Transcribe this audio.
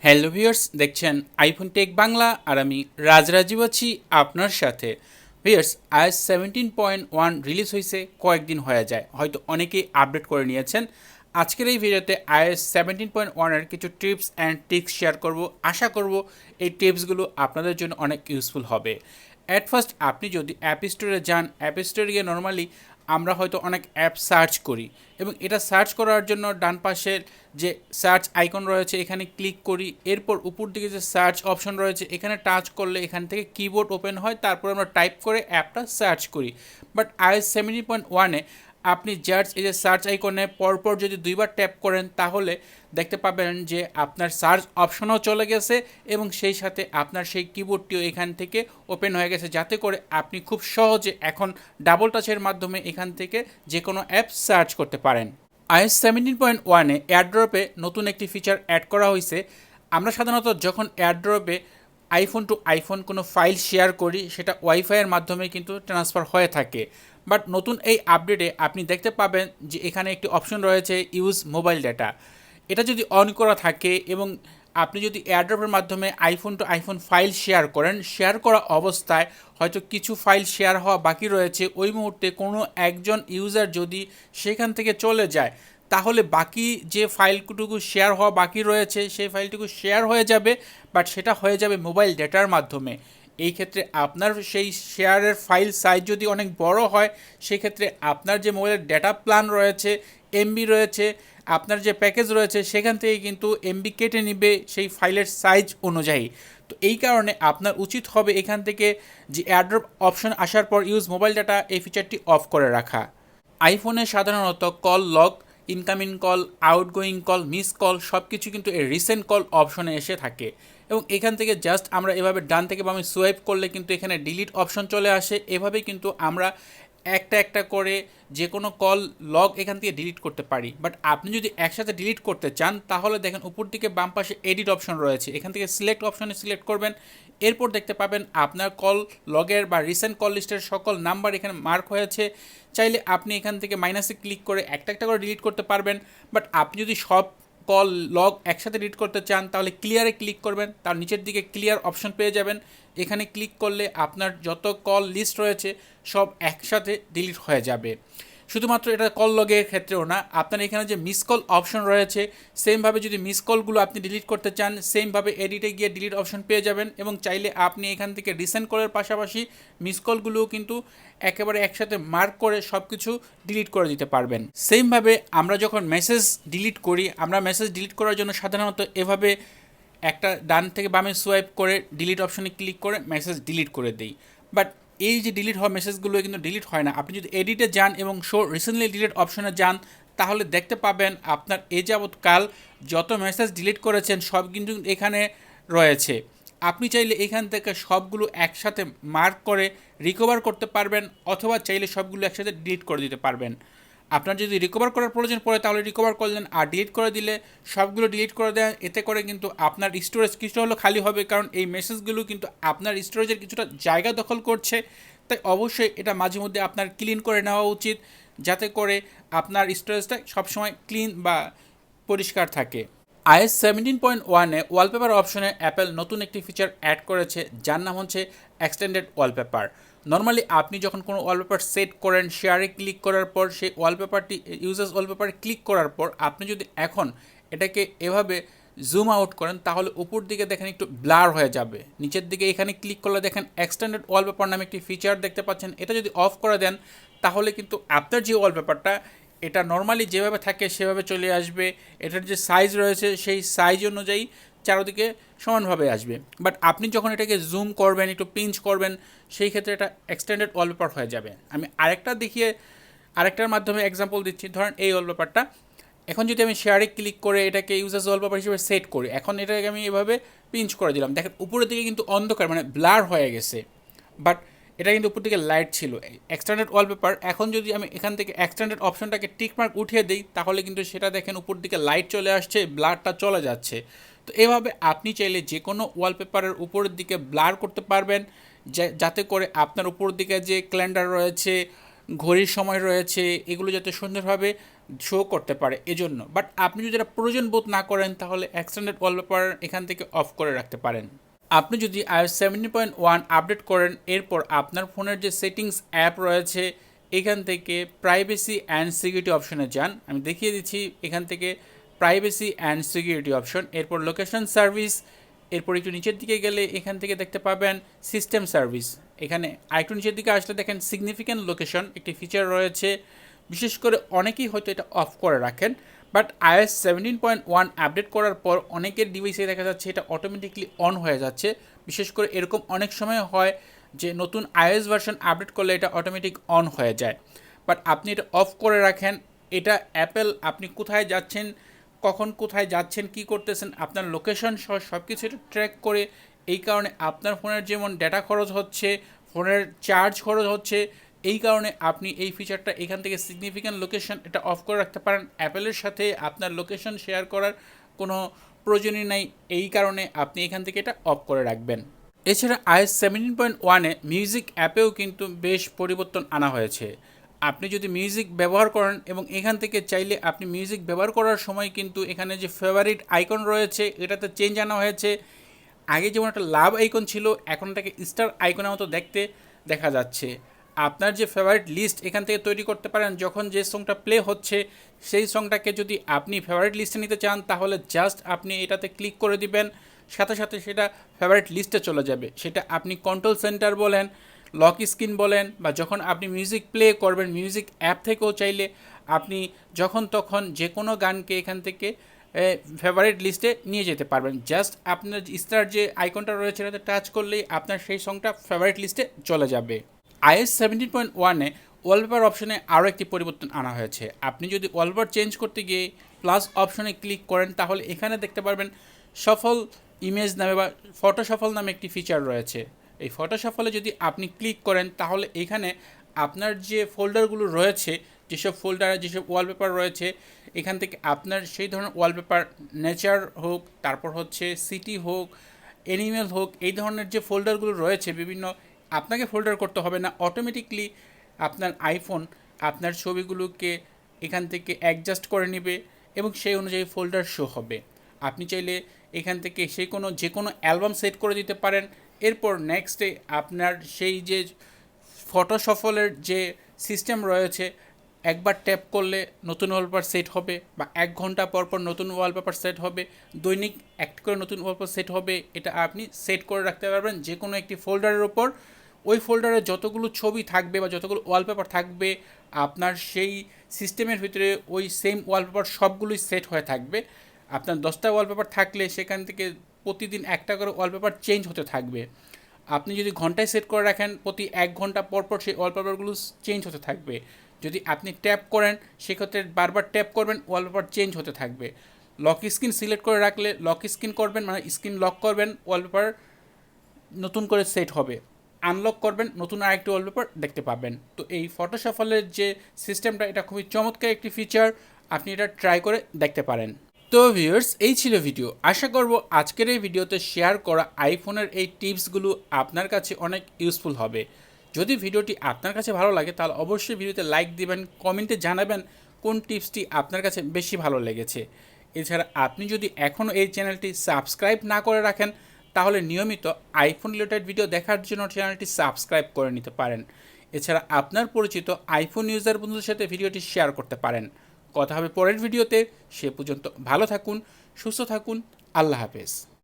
Hello viewers, দেখছেন iPhone take Bangla আর আমি রাজরাজীব আছি আপনার সাথে। ভিউয়ার্স, iOS 17.1 রিলিজ হয়েছে, কয়েকদিন হয়ে যায়, হয়তো অনেকেই আপডেট করে নিয়েছেন। আজকের এই ভিডিওতে iOS 17.1-এর কিছু টিপস অ্যান্ড ট্রিক্স শেয়ার করব। আশা করব এই টিপসগুলো আপনাদের জন্য অনেক ইউজফুল হবে। অ্যাট ফার্স্ট আপনি যদি অ্যাপ স্টোরে যান, অ্যাপ স্টোরে গিয়ে নর্মালি আমরা হয়তো অনেক অ্যাপ সার্চ করি এবং এটা সার্চ করার জন্য ডান পাশের যে সার্চ আইকন রয়েছে এখানে ক্লিক করি, এরপর উপর দিকে যে সার্চ অপশন রয়েছে এখানে টাচ করলে এখান থেকে কিবোর্ড ওপেন হয়, তারপর আমরা টাইপ করে অ্যাপটা সার্চ করি। বাট iOS 17.1-এ আপনি জাস্ট এই যে সার্চ আইকনে পরপর যদি দুইবার ট্যাপ করেন তাহলে দেখতে পাবেন যে আপনার সার্চ অপশনও চলে গেছে এবং সেই সাথে আপনার সেই কিবোর্ডটিও এখান থেকে ওপেন হয়ে গেছে, যাতে করে আপনি খুব সহজে এখন ডাবল টাচের মাধ্যমে এখান থেকে যে কোনো অ্যাপ সার্চ করতে পারেন। iOS 17.1-এ এয়ারড্রপে নতুন একটি ফিচার অ্যাড করা হয়েছে। আমরা সাধারণত যখন এয়ারড্রপে আইফোন টু আইফোন কোনো ফাইল শেয়ার করি সেটা ওয়াইফাইয়ের মাধ্যমে কিন্তু ট্রান্সফার হয়ে থাকে। বাট নতুন এই আপডেটে আপনি দেখতে পাবেন যে এখানে একটি অপশন রয়েছে ইউজ মোবাইল ডেটা। এটা যদি অন করা থাকে এবং আপনি যদি এয়ারড্রপের মাধ্যমে iPhone to iPhone file share করেন, শেয়ার করা অবস্থায় হয়তো কিছু ফাইল শেয়ার হওয়া বাকি রয়েছে, ওই মুহূর্তে কোনো একজন ইউজার যদি সেখান থেকে চলে যায় তাহলে বাকি যে ফাইলটুকু শেয়ার হওয়া বাকি রয়েছে সেই ফাইলটুকু শেয়ার হয়ে যাবে, বাট সেটা হয়ে যাবে মোবাইল ডেটার মাধ্যমে। এই ক্ষেত্রে আপনার সেই শেয়ারের ফাইল সাইজ যদি অনেক বড় হয়, সেক্ষেত্রে আপনার যে মোবাইলের ডেটা প্ল্যান রয়েছে, এমবি রয়েছে, আপনার যে প্যাকেজ রয়েছে সেখান থেকে কিন্তু এমবি কেটে নেবে সেই ফাইলের সাইজ অনুযায়ী। তো এই কারণে আপনার উচিত হবে এখান থেকে যে এয়ারড্রপ অপশন আসার পর ইউজ মোবাইল ডাটা এই ফিচারটি অফ করে রাখা। আইফোনে সাধারণত call log, incoming call, outgoing call, miss call সব কিছু কিন্তু এই রিসেন্ট কল অপশনে এসে থাকে এবং এখান থেকে জাস্ট আমরা এভাবে ডান থেকে বামে সোয়াইপ করলে কিন্তু এখানে ডিলিট অপশন চলে আসে। এভাবে কিন্তু আমরা একটা একটা করে যে কোনো কল লগ এখান থেকে ডিলিট করতে পারি। বাট আপনি যদি একসাথে ডিলিট করতে চান তাহলে দেখেন উপর দিকে বাম পাশে এডিট অপশন রয়েছে, এখান থেকে সিলেক্ট অপশনে সিলেক্ট করবেন, এরপর দেখতে পাবেন আপনার কল লগের বা রিসেন্ট কল লিস্টের সকল নাম্বার এখানে মার্ক হয়েছে। চাইলে আপনি এখান থেকে মাইনাসে ক্লিক করে একটা একটা করে ডিলিট করতে পারবেন। বাট আপনি যদি সব কল লগ একসাথে ডিলিট করতে চান তাহলে ক্লিয়ারে ক্লিক করবেন, তার নিচের দিকে ক্লিয়ার অপশন পেয়ে যাবেন। এখানে ক্লিক করলে আপনার যত কল লিস্ট রয়েছে সব একসাথে ডিলিট হয়ে যাবে। শুধুমাত্র এটা কল লগের ক্ষেত্রেও না, আপনার এখানে যে মিস কল অপশন রয়েছে সেমভাবে যদি মিস কলগুলো আপনি ডিলিট করতে চান সেমভাবে এডিটে গিয়ে ডিলিট অপশন পেয়ে যাবেন এবং চাইলে আপনি এখান থেকে রিসেন্ট কলের পাশাপাশি মিস কলগুলোও কিন্তু একেবারে একসাথে মার্ক করে সব কিছু ডিলিট করে দিতে পারবেন। সেমভাবে আমরা যখন মেসেজ ডিলিট করি, আমরা মেসেজ ডিলিট করার জন্য সাধারণত এভাবে একটা ডান থেকে বামে সোয়াইপ করে ডিলিট অপশনে ক্লিক করে মেসেজ ডিলিট করে দিই। বাট এই যে ডিলিট হওয়া মেসেজগুলো কিন্তু ডিলিট হয় না। আপনি যদি এডিটে যান এবং শো রিসেন্টলি ডিলিট অপশনে যান তাহলে দেখতে পাবেন আপনার এ যাবৎকাল যত মেসেজ ডিলিট করেছেন সব কিন্তু এখানে রয়েছে। আপনি চাইলে এখান থেকে সবগুলো একসাথে মার্ক করে রিকভার করতে পারবেন অথবা চাইলে সবগুলো একসাথে ডিলিট করে দিতে পারবেন। আপনার যদি রিকভার করার প্রয়োজন পড়ে তাহলে রিকভার করলেন, আর ডিলিট করে দিলে সবগুলো ডিলিট করে দেন। এতে করে কিন্তু আপনার স্টোরেজ কিছুটা হলেও খালি হবে, কারণ এই মেসেজগুলো কিন্তু আপনার স্টোরেজের কিছুটা জায়গা দখল করছে। তাই অবশ্যই এটা মাঝে মধ্যে আপনার ক্লিন করে নেওয়া উচিত, যাতে করে আপনার স্টোরেজটা সবসময় ক্লিন বা পরিষ্কার থাকে। iOS 17.1-এ ওয়ালপেপার অপশনে অ্যাপেল নতুন একটি ফিচার অ্যাড করেছে যার নাম হচ্ছে এক্সটেন্ডেড ওয়ালপেপার। নর্মালি আপনি যখন কোনো ওয়ালপেপার সেট করেন, শেয়ারে ক্লিক করার পর সেই ওয়ালপেপারটি ইউজার্স ওয়ালপেপারে ক্লিক করার পর আপনি যদি এখন এটাকে এভাবে জুম আউট করেন তাহলে উপর দিকে দেখেন একটু ব্লার হয়ে যাবে। নিচের দিকে এখানে ক্লিক করলে দেখেন এক্সটেন্ডেড ওয়ালপেপার নামে একটি ফিচার দেখতে পাচ্ছেন। এটা যদি অফ করে দেন তাহলে কিন্তু আপনার যে ওয়ালপেপারটা এটা নর্মালি যেভাবে থাকে সেভাবে চলে আসবে। এটার যে সাইজ রয়েছে সেই সাইজ অনুযায়ী চারদিকে সমানভাবে আসবে। বাট আপনি যখন এটাকে জুম করবেন, একটু পিঞ্চ করবেন, সেই ক্ষেত্রে এটা এক্সটেন্ডেড ওয়ালপেপার হয়ে যাবে। আমি আরেকটার মাধ্যমে এক্সাম্পল দিচ্ছি। ধরেন এই ওয়ালপেপারটা এখন যদি আমি শেয়ারে ক্লিক করে এটাকে ইউজার্স ওয়ালপেপার হিসেবে সেট করি, এখন এটাকে আমি এভাবে পিঞ্চ করে দিলাম, দেখেন উপরের দিকে কিন্তু অন্ধকার মানে ব্লার হয়ে গেছে। বাট এটা কিন্তু উপর দিকে লাইট ছিল এক্সটেন্ডেড ওয়ালপেপার। এখন যদি আমি এখান থেকে এক্সটেন্ডেড অপশনটাকে টিকমার্ক উঠিয়ে দিই তাহলে কিন্তু সেটা দেখেন উপর দিকে লাইট চলে আসছে, ব্লারটা চলে যাচ্ছে। তো এভাবে আপনি চাইলে যে কোনো ওয়ালপেপারের উপরের দিকে ব্লার করতে পারবেন, যাতে করে আপনার উপর দিকে যে ক্যালেন্ডার রয়েছে, ঘড়ির সময় রয়েছে, এগুলো যাতে সুন্দরভাবে শো করতে পারে এজন্য। বাট আপনি যদি এটা প্রয়োজন বোধ না করেন তাহলে এক্সটেন্ডেড ওয়ালপেপার এখান থেকে অফ করে রাখতে পারেন। আপনি যদি iOS 17.1 আপডেট করেন, এরপর আপনার ফোনের যে সেটিংস অ্যাপ রয়েছে এখান থেকে প্রাইভেসি অ্যান্ড সিকিউরিটি অপশনে যান। আমি দেখিয়ে দিচ্ছি এখান থেকে প্রাইভেসি অ্যান্ড সিকিউরিটি অপশন, এরপর লোকেশন সার্ভিস, এরপর একটু নিচের দিকে গেলে এখান থেকে দেখতে পাবেন সিস্টেম সার্ভিস। এখানে আরেকটু নিচের দিকে আসলে দেখেন সিগনিফিক্যান্ট লোকেশন একটি ফিচার রয়েছে। বিশেষ করে অনেকেই হয়তো এটা অফ করে রাখেন, বাট iOS 17.1 আপডেট করার পর অনেকের ডিভাইসে দেখা যাচ্ছে এটা অটোমেটিকলি অন হয়ে যাচ্ছে। বিশেষ করে এরকম অনেক সময় হয় যে নতুন iOS ভার্সন আপডেট করলে এটা অটোমেটিক অন হয়ে যায়। বাট আপনি এটা অফ করে রাখেন, এটা অ্যাপেল আপনি কোথায় যাচ্ছেন, কখন কোথায় যাচ্ছেন, কি করতেছেন, আপনার লোকেশন সহ সব কিছু এটা ট্র্যাক করে। এই কারণে আপনার ফোনের যেমন ডেটা খরচ হচ্ছে, ফোনের চার্জ খরচ হচ্ছে, এই কারণে আপনি এই ফিচারটা এখান থেকে সিগনিফিক্যান্ট লোকেশন এটা অফ করে রাখতে পারেন। অ্যাপেলের সাথে আপনার লোকেশন শেয়ার করার কোনো প্রয়োজনই নাই, এই কারণে আপনি এখান থেকে এটা অফ করে রাখবেন। এছাড়া iOS 17.1-এ মিউজিক অ্যাপেও কিন্তু বেশ পরিবর্তন আনা হয়েছে। আপনি যদি মিউজিক ব্যবহার করেন এবং এখান থেকে চাইলে আপনি মিউজিক ব্যবহার করার সময় কিন্তু এখানে যে ফেভারিট আইকন রয়েছে এটাতে চেঞ্জ আনা হয়েছে। আগে যেমন একটা লাভ আইকন ছিল, এখন তাকে স্টার আইকনের মতো দেখতে দেখা যাচ্ছে। আপনার যে ফেভারিট লিস্ট এখান থেকে তৈরি করতে পারেন, যখন যে সংটা প্লে হচ্ছে সেই সংটাকে যদি আপনি ফেভারিট লিস্টে নিতে চান তাহলে জাস্ট আপনি এটাতে ক্লিক করে দিবেন, সাথে সাথে সেটা ফেভারিট লিস্টে চলে যাবে। সেটা আপনি কন্ট্রোল সেন্টার বলেন, লক স্ক্রিন বলেন, বা যখন আপনি মিউজিক প্লে করবেন মিউজিক অ্যাপ থেকেও চাইলে আপনি যখন তখন যে কোনো গানকে এখান থেকে ফেভারিট লিস্টে নিয়ে যেতে পারবেন। জাস্ট আপনার স্টার যে আইকনটা রয়েছে এটাতে টাচ করলেই আপনার সেই সংটা ফেভারিট লিস্টে চলে যাবে। iOS 17.1-এ ওয়ালপেপার অপশনে আরও একটি পরিবর্তন আনা হয়েছে। আপনি যদি ওয়ালপেপার চেঞ্জ করতে গিয়ে প্লাস অপশনে ক্লিক করেন তাহলে এখানে দেখতে পারবেন সফল ইমেজ নামে বা ফটো সফল নামে একটি ফিচার রয়েছে। এই ফটো সফলে যদি আপনি ক্লিক করেন তাহলে এখানে আপনার যে ফোল্ডারগুলো রয়েছে, যেসব ফোল্ডারে যেসব ওয়ালপেপার রয়েছে এখান থেকে আপনার সেই ধরনের ওয়ালপেপার, নেচার হোক, তারপর হচ্ছে সিটি হোক, অ্যানিমেল হোক, এই ধরনের যে ফোল্ডারগুলো রয়েছে বিভিন্ন, আপনাকে ফোল্ডার করতে হবে না, অটোমেটিকলি আপনার আইফোন আপনার ছবিগুলোকে এখান থেকে অ্যাডজাস্ট করে নেবে এবং সেই অনুযায়ী ফোল্ডার শো হবে। আপনি চাইলে এখান থেকে যে কোনো অ্যালবাম সেট করে দিতে পারেন। এরপর নেক্সটে আপনার সেই যে ফটো সফলের যে সিস্টেম রয়েছে, একবার ট্যাপ করলে নতুন ওয়ালপেপার সেট হবে, বা 1 ঘন্টা পর পর নতুন ওয়ালপেপার সেট হবে, দৈনিক একটা করে নতুন ওয়ালপেপার সেট হবে। এটা আপনি সেট করে রাখতে পারবেন যে কোনো একটি ফোল্ডারের ওপর। ওই ফোল্ডারে যতগুলো ছবি থাকবে বা যতগুলো ওয়ালপেপার থাকবে আপনার সেই সিস্টেমের ভিতরে ওই সেম ওয়ালপেপার সবগুলোই সেট হয়ে থাকবে। আপনার 10টা ওয়ালপেপার থাকলে সেখান থেকে প্রতিদিন একটা করে ওয়ালপেপার চেঞ্জ হতে থাকবে। আপনি যদি ঘন্টায় সেট করে রাখেন প্রতি 1 ঘন্টা পর পর সেই ওয়ালপেপারগুলো চেঞ্জ হতে থাকবে। যদি আপনি ট্যাপ করেন সেক্ষেত্রে বারবার ট্যাপ করবেন, ওয়ালপেপার চেঞ্জ হতে থাকবে। লক স্ক্রিন সিলেক্ট করে রাখলে লক স্ক্রিন করবেন, মানে স্ক্রিন লক করবেন, ওয়ালপেপার নতুন করে সেট হবে। আনলক করবেন, নতুন আরেকটি ওয়ালপেপার দেখতে পাবেন। তো এই ফটো শাফলের যে সিস্টেমটা এটা খুবই চমৎকার একটি ফিচার, আপনি এটা ট্রাই করে দেখতে পারেন। তো ভিউয়ার্স, এই ছিল ভিডিও। আশা করব আজকের এই ভিডিওতে শেয়ার করা আইফোনের এই টিপসগুলো আপনার কাছে অনেক ইউজফুল হবে। যদি ভিডিওটি আপনার কাছে ভালো লাগে তাহলে অবশ্যই ভিডিওতে লাইক দিবেন, কমেন্টে জানাবেন কোন টিপসটি আপনার কাছে বেশি ভালো লেগেছে। এছাড়া আপনি যদি এখনও এই চ্যানেলটি সাবস্ক্রাইব না করে রাখেন তাহলে নিয়মিত আইফোন রিলেটেড ভিডিও দেখার জন্য চ্যানেলটি সাবস্ক্রাইব করে নিতে পারেন। এছাড়া আপনার পরিচিত আইফোন ইউজার বন্ধুদের সাথে ভিডিওটি শেয়ার করতে পারেন। কথা হবে পরের ভিডিওতে। সে পর্যন্ত ভালো থাকুন, সুস্থ থাকুন। আল্লাহ হাফেজ।